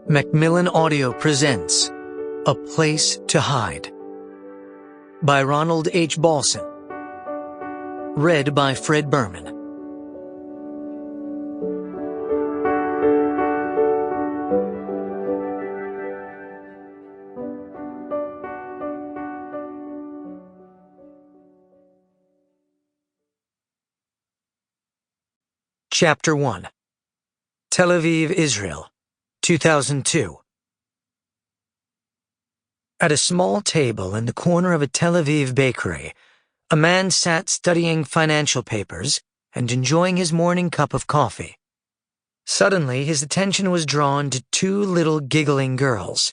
Macmillan Audio presents A Place to Hide by Ronald H. Balson. Read by Fred Berman. Chapter 1. Tel Aviv, Israel, 2002. At a small table in the corner of a Tel Aviv bakery, a man sat studying financial papers and enjoying his morning cup of coffee. Suddenly, his attention was drawn to two little giggling girls.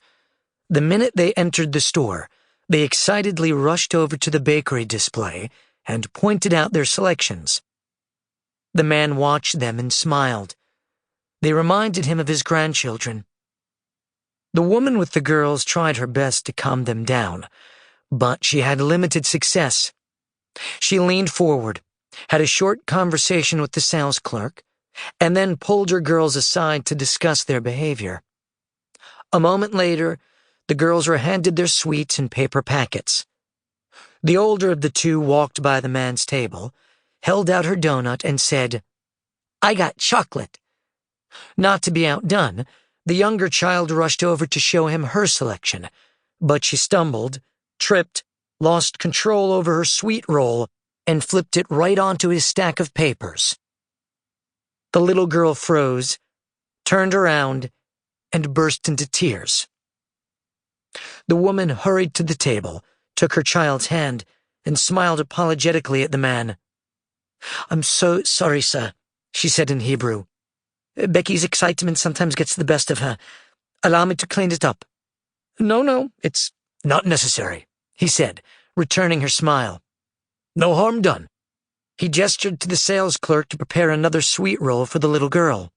The minute they entered the store, they excitedly rushed over to the bakery display and pointed out their selections. The man watched them and smiled. They reminded him of his grandchildren. The woman with the girls tried her best to calm them down, but she had limited success. She leaned forward, had a short conversation with the sales clerk, and then pulled her girls aside to discuss their behavior. A moment later, the girls were handed their sweets in paper packets. The older of the two walked by the man's table, held out her donut, and said, "I got chocolate." Not to be outdone, the younger child rushed over to show him her selection, but she stumbled, tripped, lost control over her sweet roll, and flipped it right onto his stack of papers. The little girl froze, turned around, and burst into tears. The woman hurried to the table, took her child's hand, and smiled apologetically at the man. "I'm so sorry, sir," she said in Hebrew. "Becky's excitement sometimes gets the best of her. Allow me to clean it up." No, it's not necessary," he said, returning her smile. "No harm done." He gestured to the sales clerk to prepare another sweet roll for the little girl.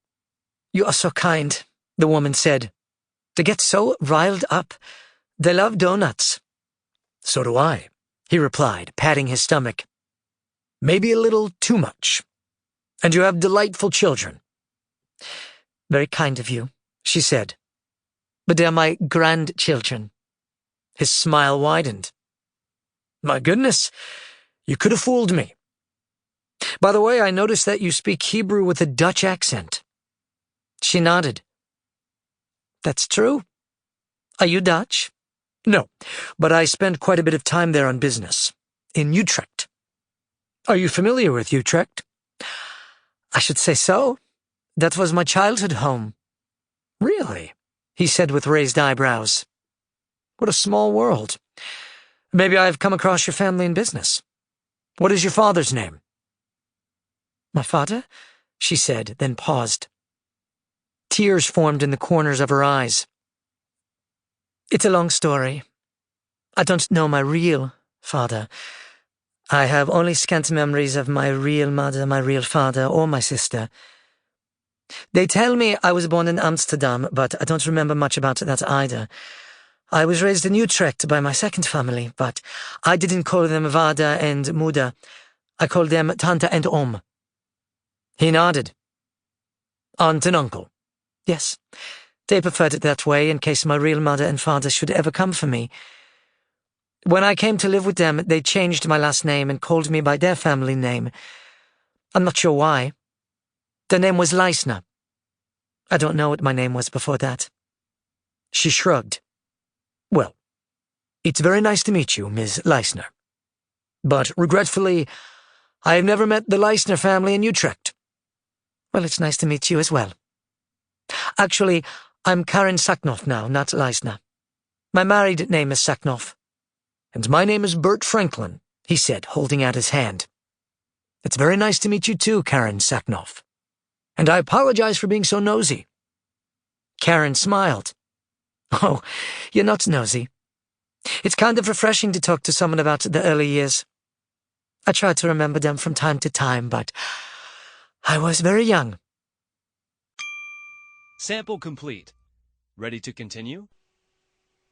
"You are so kind," the woman said. "They get so riled up. They love donuts." "So do I," he replied, patting his stomach. "Maybe a little too much. And you have delightful children." "Very kind of you," she said. "But they are my grandchildren." His smile widened. "My goodness, you could have fooled me. By the way, I noticed that you speak Hebrew with a Dutch accent." She nodded. "That's true. Are you Dutch?" "No, but I spent quite a bit of time there on business, in Utrecht." "Are you familiar with Utrecht?" "I should say so. That was my childhood home." "Really?" he said with raised eyebrows. "What a small world. Maybe I have come across your family in business. What is your father's name?" "My father?" she said, then paused. Tears formed in the corners of her eyes. "It's a long story. I don't know my real father. I have only scant memories of my real mother, my real father, or my sister. They tell me I was born in Amsterdam, but I don't remember much about that either. I was raised in Utrecht by my second family, but I didn't call them Vader and Moeder. I called them Tante and Oom." He nodded. "Aunt and uncle?" "Yes. They preferred it that way in case my real mother and father should ever come for me. When I came to live with them, they changed my last name and called me by their family name. I'm not sure why. Their name was Leisner. I don't know what my name was before that." She shrugged. "Well, it's very nice to meet you, Ms. Leisner. But regretfully, I have never met the Leisner family in Utrecht." "Well, it's nice to meet you as well. Actually, I'm Karen Saknoff now, not Leisner. My married name is Saknoff." "And my name is Bert Franklin," he said, holding out his hand. "It's very nice to meet you too, Karen Saknoff. And I apologize for being so nosy." Karen smiled. "Oh, you're not nosy. It's kind of refreshing to talk to someone about the early years. I try to remember them from time to time, but I was very young." Sample complete. Ready to continue?